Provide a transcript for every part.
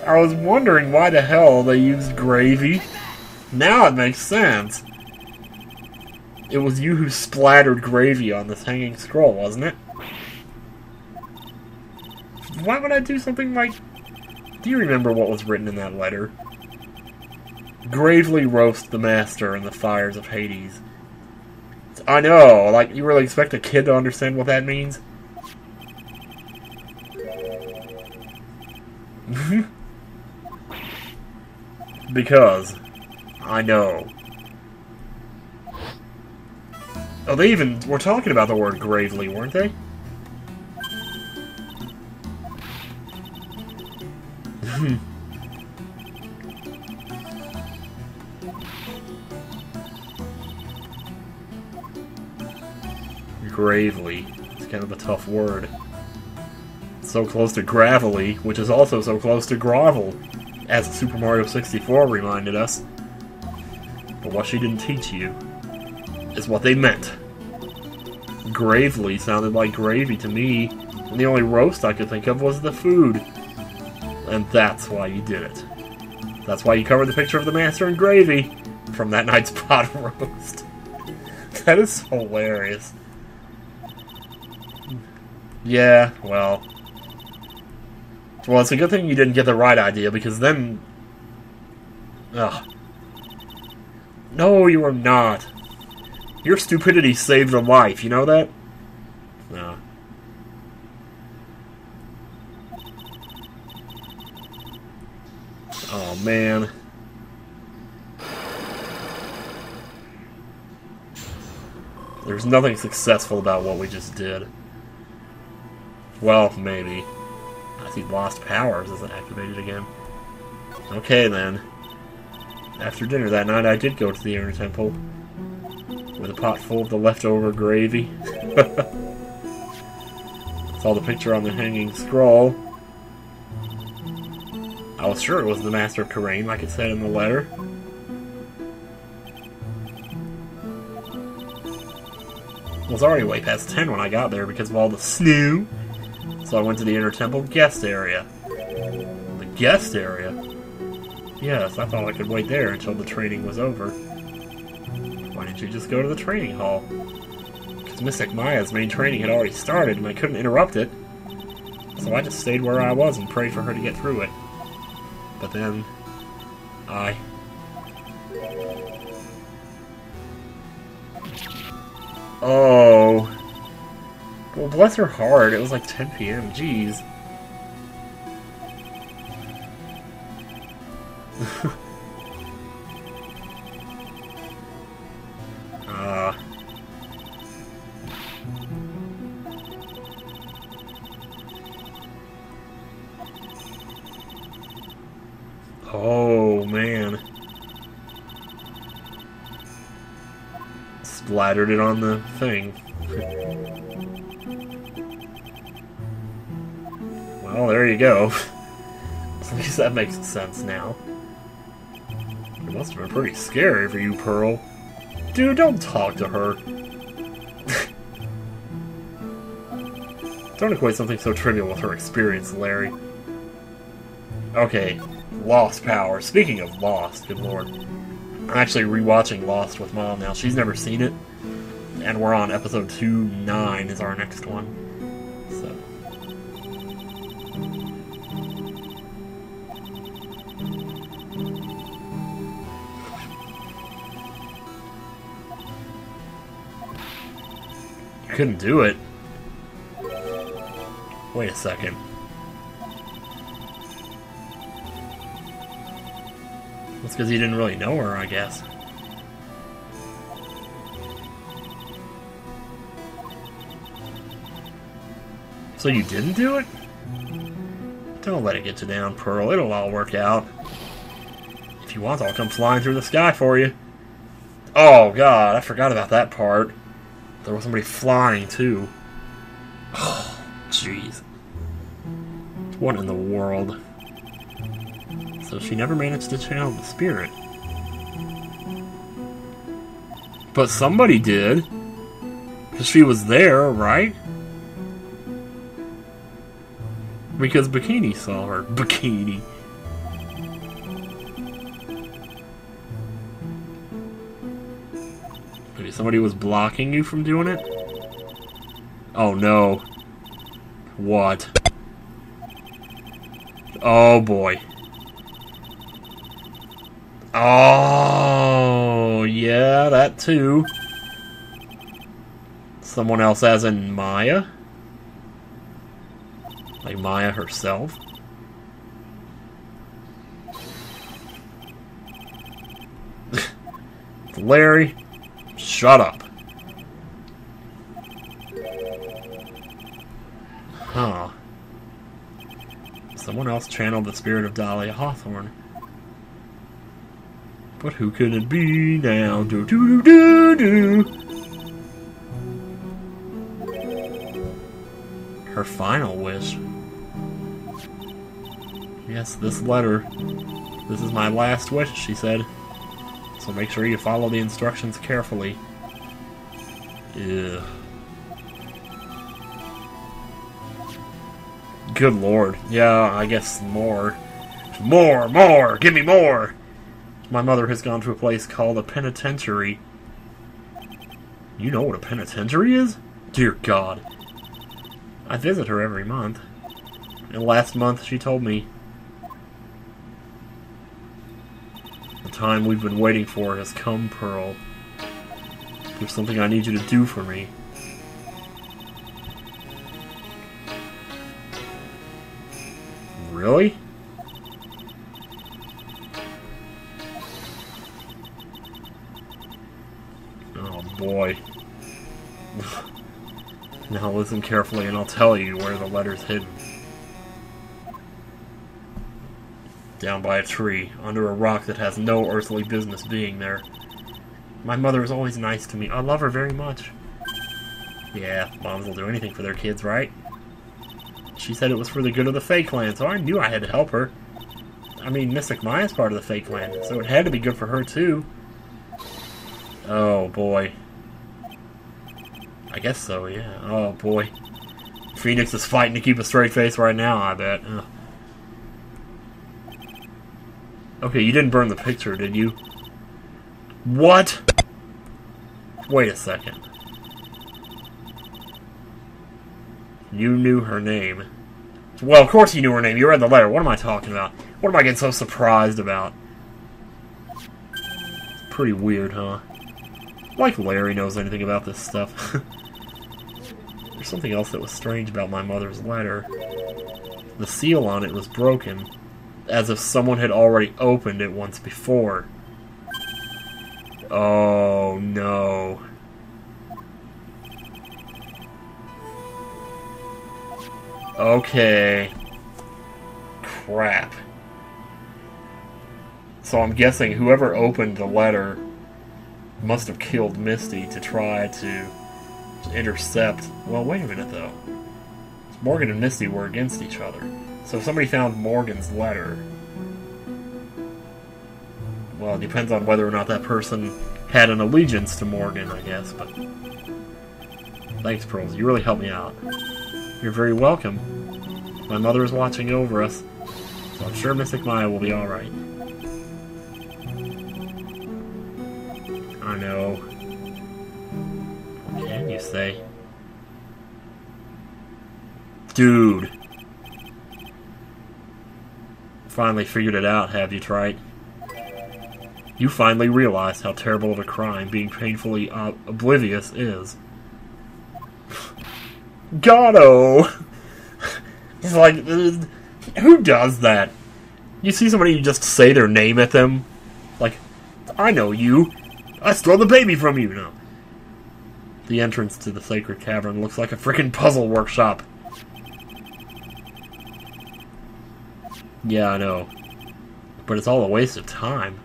I was wondering why the hell they used gravy. Now it makes sense. It was you who splattered gravy on this hanging scroll, wasn't it? Why would I do something like... Do you remember what was written in that letter? Gravely roast the master in the fires of Hades. I know, like, you really expect a kid to understand what that means? Because I know. Oh, they even were talking about the word gravely, weren't they? Gravely. It's kind of a tough word. It's so close to gravelly, which is also so close to grovel, as Super Mario 64 reminded us. But what she didn't teach you is what they meant. Gravely sounded like gravy to me, and the only roast I could think of was the food. And that's why you did it. That's why you covered the picture of the master in gravy from that night's pot roast. That is hilarious. Yeah, well... Well, it's a good thing you didn't get the right idea, because then... Ugh. No, you are not. Your stupidity saved a life, you know that? No. Oh, man. There's nothing successful about what we just did. Well, maybe. I see lost powers isn't activated again. Okay, then. After dinner that night, I did go to the inner temple with a pot full of the leftover gravy. Saw the picture on the hanging scroll. I was sure it was the Master of Terrain, like it said in the letter. It was already way past 10 when I got there because of all the snow. So I went to the inner temple guest area. The guest area? Yes, I thought I could wait there until the training was over. Why didn't you just go to the training hall? Because Mystic Maya's main training had already started and I couldn't interrupt it. So I just stayed where I was and prayed for her to get through it. But then... Oh... Well, bless her heart, it was like 10 PM, jeez. Oh, man. Splattered it on the thing. Well, there you go. At least that makes sense now. It must have been pretty scary for you, Pearl. Dude, don't talk to her. Don't equate something so trivial with her experience, Larry. Okay, Lost Power. Speaking of Lost, good lord. I'm actually rewatching Lost with Mom now. She's never seen it. And we're on episode 2-9 is our next one. So... couldn't do it. Wait a second. That's because you didn't really know her, I guess. So you didn't do it? Don't let it get you down, Pearl. It'll all work out. If you want, I'll come flying through the sky for you. Oh, God, I forgot about that part. There was somebody flying, too. Oh, jeez. What in the world? So she never managed to channel the spirit. But somebody did. Because she was there, right? Because Bikini saw her. Bikini. Somebody was blocking you from doing it? Oh no. What? Oh boy. Oh, yeah, that too. Someone else as in Maya? Like Maya herself? Larry, shut up. Huh. Someone else channeled the spirit of Dahlia Hawthorne. But who could it be now? Do do do do do. Her final wish. Yes, this letter. This is my last wish, she said. So make sure you follow the instructions carefully. Ugh. Good lord. Yeah, I guess more. More! Give me more! My mother has gone to a place called a penitentiary. You know what a penitentiary is? Dear God. I visit her every month. And last month she told me the time we've been waiting for has come, Pearl. There's something I need you to do for me. Really? Oh boy. Now listen carefully and I'll tell you where the letter's hidden. Down by a tree, under a rock that has no earthly business being there. My mother is always nice to me. I love her very much. Yeah, moms will do anything for their kids, right? She said it was for the good of the Fae Clan, so I knew I had to help her. I mean, Mystic Maya's part of the Fae Clan, so it had to be good for her, too. Oh, boy. I guess so, yeah. Oh, boy. Phoenix is fighting to keep a straight face right now, I bet. Ugh. Okay, you didn't burn the picture, did you? What? Wait a second. You knew her name. Well, of course you knew her name. You read the letter. What am I talking about? What am I getting so surprised about? It's pretty weird, huh? Like Larry knows anything about this stuff. There's something else that was strange about my mother's letter. The seal on it was broken, as if someone had already opened it once before. Oh, no. Okay. Crap. So I'm guessing whoever opened the letter must have killed Misty to try to intercept... Well, wait a minute, though. Morgan and Misty were against each other. So if somebody found Morgan's letter... Well, it depends on whether or not that person had an allegiance to Morgan, I guess, but... Thanks, Pearls. You really helped me out. You're very welcome. My mother is watching over us, so I'm sure Mystic Maya will be alright. I know. What can you say? Dude! Finally figured it out, have you, Wright? You finally realized how terrible of a crime being painfully oblivious is. Godot! It's like, who does that? You see somebody, you just say their name at them? Like, I know you. I stole the baby from you. No. The entrance to the sacred cavern looks like a frickin' puzzle workshop. Yeah, I know. But it's all a waste of time.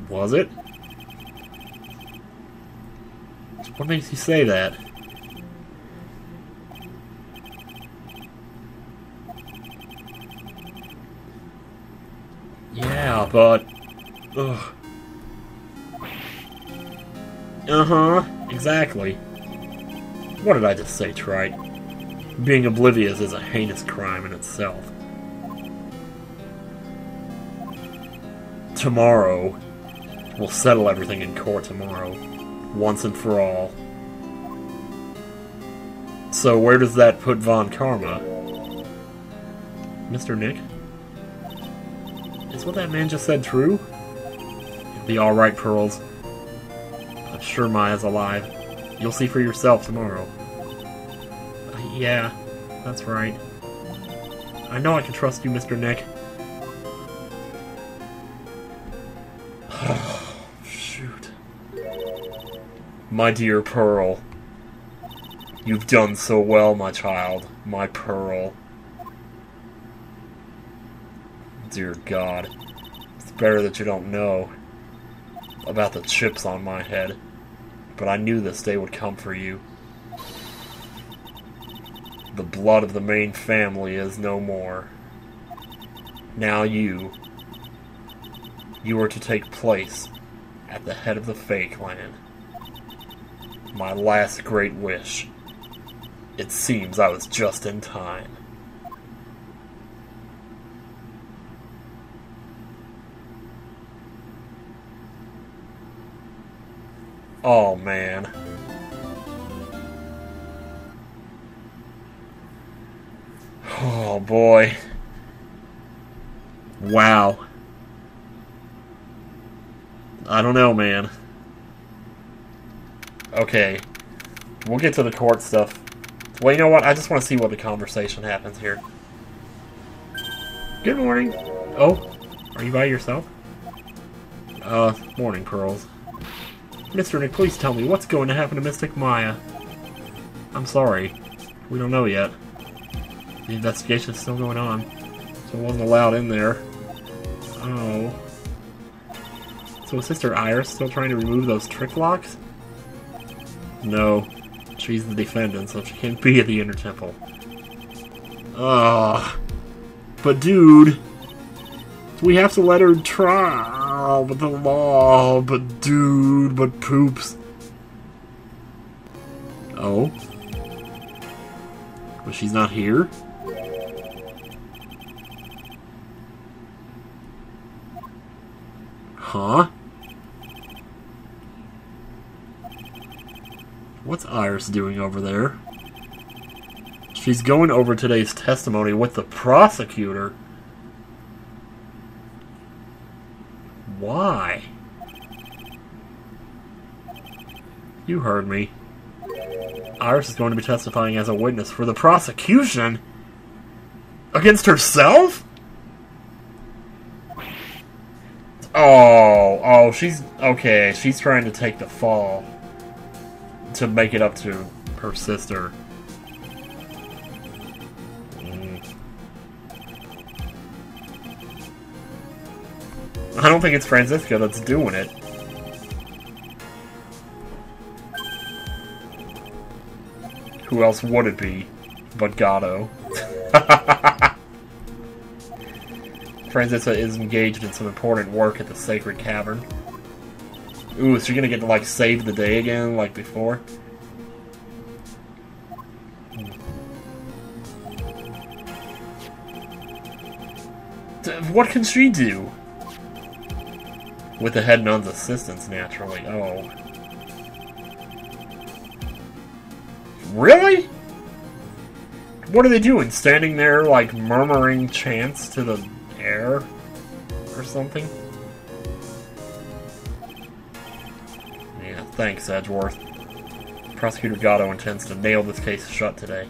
Was it? What makes you say that? Yeah, but... Ugh. Uh-huh, exactly. What did I just say, Wright? Being oblivious is a heinous crime in itself. Tomorrow, we'll settle everything in court tomorrow, once and for all. So where does that put Von Karma? Mr. Nick? Is what that man just said true? You'll be alright, Pearls. I'm sure Maya's alive. You'll see for yourself tomorrow. Yeah, that's right. I know I can trust you, Mr. Nick. Shoot. My dear Pearl. You've done so well, my child. My Pearl. Dear God. It's better that you don't know about the chips on my head. But I knew this day would come for you. The blood of the main family is no more. Now you are to take place at the head of the Fake Land. My last great wish. It seems I was just in time. Oh, man. Oh, boy. Wow. I don't know, man. Okay. We'll get to the court stuff. Well, you know what? I just want to see what the conversation happens here. Good morning. Oh, are you by yourself? Morning, Pearls. Mr. Nick, please tell me what's going to happen to Mystic Maya. I'm sorry. We don't know yet. The investigation's still going on, so I wasn't allowed in there. Oh. So is Sister Iris still trying to remove those trick locks? No. She's the defendant, so she can't be at the Inner Temple. Ugh. But dude, we have to let her try. Oh, but the law, but dude, but poops. Oh? But she's not here? Huh? What's Iris doing over there? She's going over today's testimony with the prosecutor. Why? You heard me. Iris is going to be testifying as a witness for the prosecution? Against herself? Oh, she's... Okay, she's trying to take the fall to make it up to her sister. I don't think it's Franziska that's doing it. Who else would it be but Godot? Franziska is engaged in some important work at the Sacred Cavern. Ooh, is she gonna get to, like, save the day again, like before? What can she do? With the head nun's assistance, naturally. Oh. Really? What are they doing? Standing there, like, murmuring chants to the air? Or something? Yeah, thanks, Edgeworth. Prosecutor Godot intends to nail this case shut today.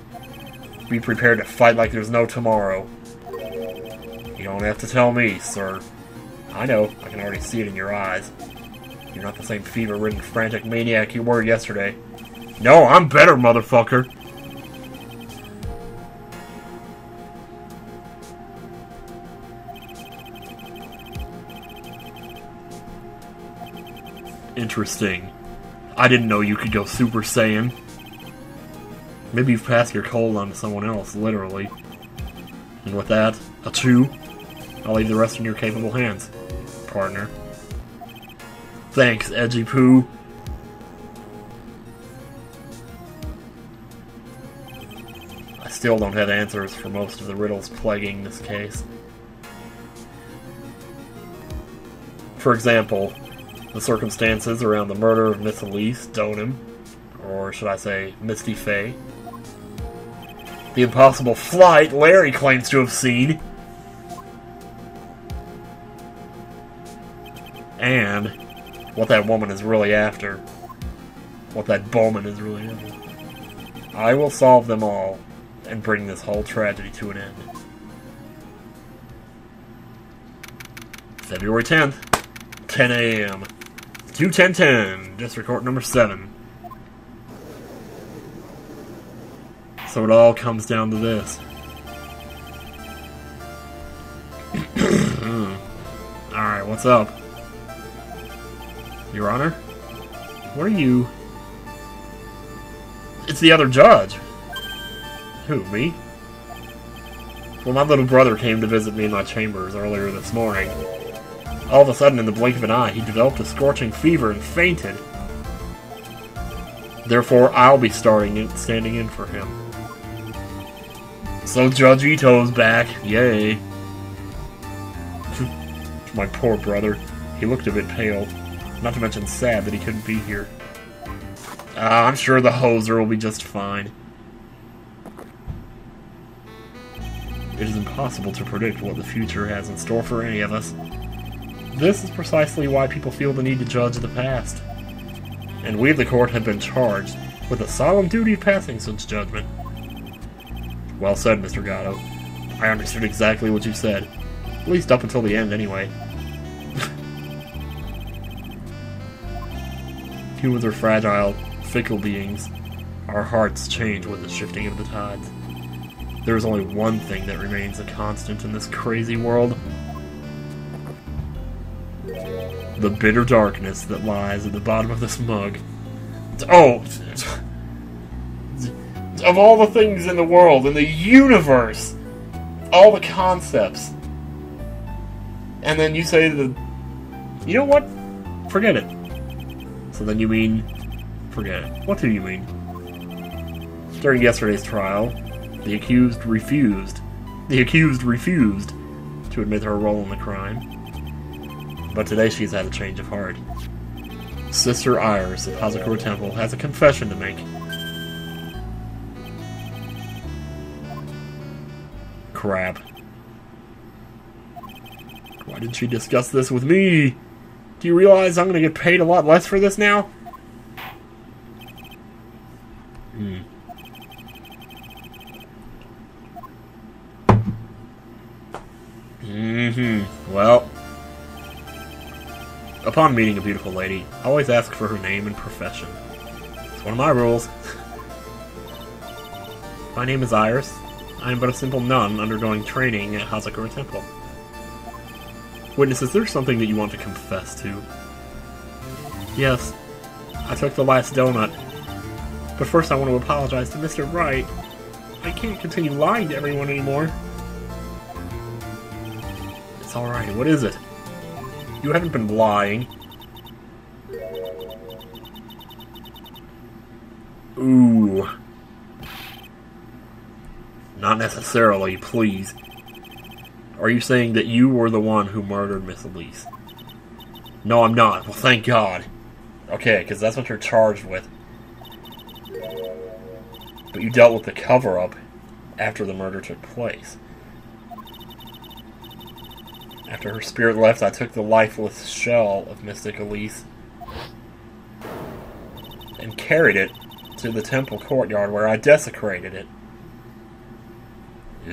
Be prepared to fight like there's no tomorrow. You don't have to tell me, sir. I know. I can already see it in your eyes. You're not the same fever-ridden, frantic maniac you were yesterday. No, I'm better, motherfucker! Interesting. I didn't know you could go Super Saiyan. Maybe you've passed your cold on to someone else, literally. And with that, achoo, I'll leave the rest in your capable hands, partner. Thanks, Edgy Poo. still don't have answers for most of the riddles plaguing this case. For example, the circumstances around the murder of Miss Elise Donham, or should I say, Misty Fey. The impossible flight Larry claims to have seen. And what that woman is really after. What that Bowman is really after. I will solve them all and bring this whole tragedy to an end. February 10th, 10 a.m. 2-10-10, District Court number 7. So it all comes down to this. Alright, what's up? Your Honor? What are you... It's the other judge. Who, me? Well, my little brother came to visit me in my chambers earlier this morning. All of a sudden, in the blink of an eye, he developed a scorching fever and fainted. Therefore, I'll be standing in for him. So Judge Ito's back. Yay. My poor brother. He looked a bit pale. Not to mention sad that he couldn't be here. I'm sure the hoser will be just fine. It is impossible to predict what the future has in store for any of us. This is precisely why people feel the need to judge the past. And we of the court have been charged with the solemn duty of passing such judgment. Well said, Mr. Godot. I understood exactly what you said. At least up until the end, anyway. Humans are fragile, fickle beings. Our hearts change with the shifting of the tides. There is only one thing that remains a constant in this crazy world. The bitter darkness that lies at the bottom of this mug. Oh! Of all the things in the world, in the universe! All the concepts. And then you say that... You know what? Forget it. So then you mean... Forget it. What do you mean? During yesterday's trial, the accused refused to admit her role in the crime. But today she's had a change of heart. Sister Iris of Hazakura Temple has a confession to make. Crap. Why didn't she discuss this with me? Do you realize I'm gonna get paid a lot less for this now? Well, upon meeting a beautiful lady, always ask for her name and profession. It's one of my rules. My name is Iris. I am but a simple nun undergoing training at Hazakura Temple. Witness, is there something that you want to confess to? Yes, I took the last donut. But first I want to apologize to Mr. Wright. I can't continue lying to everyone anymore. It's alright, what is it? You haven't been lying. Ooh. Not necessarily, please. Are you saying that you were the one who murdered Miss Elise? No, I'm not. Well, thank God. Okay, because that's what you're charged with. But you dealt with the cover-up after the murder took place. After her spirit left, I took the lifeless shell of Mystic Elise and carried it to the temple courtyard where I desecrated it.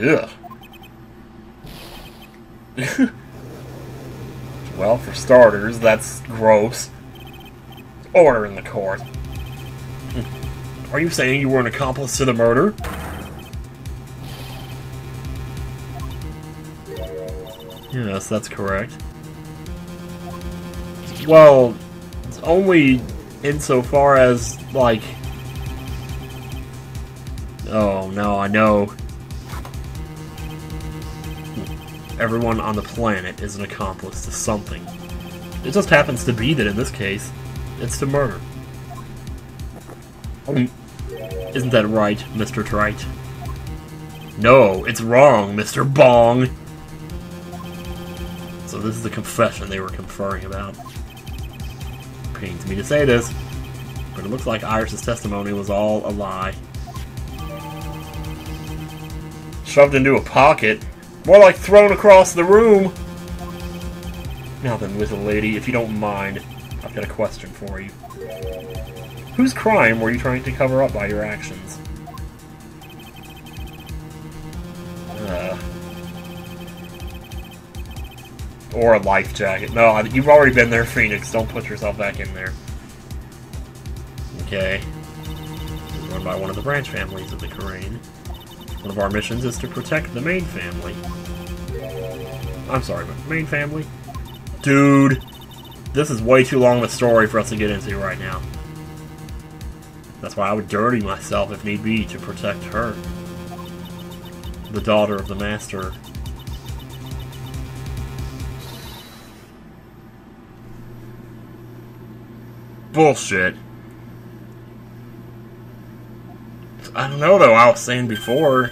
Ugh. Well, for starters, that's gross. Order in the court. Are you saying you were an accomplice to the murder? Yes, that's correct. Well, it's only insofar as, like... Oh, no, I know. Everyone on the planet is an accomplice to something. It just happens to be that in this case, it's to murder. Isn't that right, Mr. Wright? No, it's wrong, Mr. Bong! So this is the confession they were conferring about. Pains me to say this, but it looks like Iris' testimony was all a lie. Shoved into a pocket? More like thrown across the room! Now then, little lady, if you don't mind, I've got a question for you. Whose crime were you trying to cover up by your actions? Or a life jacket. No, you've already been there, Phoenix. Don't put yourself back in there. Okay. It's run by one of the branch families of the Karain. One of our missions is to protect the main family. I'm sorry, but main family? Dude! This is way too long of a story for us to get into right now. That's why I would dirty myself if need be to protect her. The daughter of the Master. Bullshit. I don't know though, I was saying before,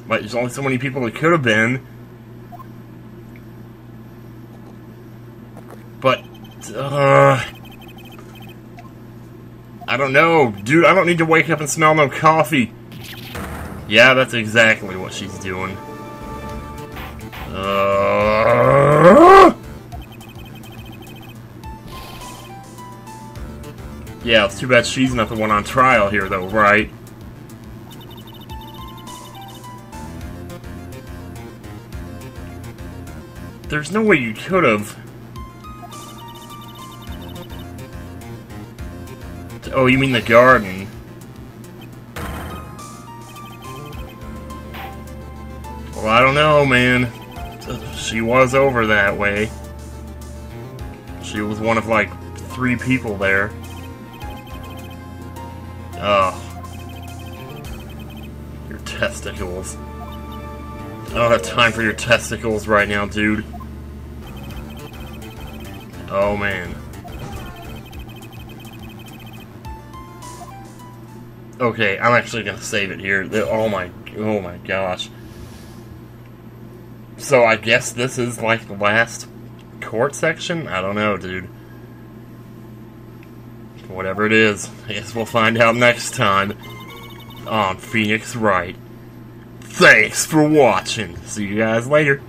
but there's only so many people it could have been. But, I don't know. Dude, I don't need to wake up and smell no coffee. Yeah, that's exactly what she's doing. Yeah, it's too bad she's not the one on trial here, though, right? There's no way you could have. Oh, you mean the garden? Well, I don't know, man. She was over that way. She was one of, like, 3 people there. Oh. Your testicles. I don't have time for your testicles right now, dude. Oh, man. Okay, I'm actually gonna save it here. Oh my gosh. So I guess this is like the last court section? I don't know, dude. Whatever it is, I guess we'll find out next time on Phoenix Wright. Thanks for watching. See you guys later.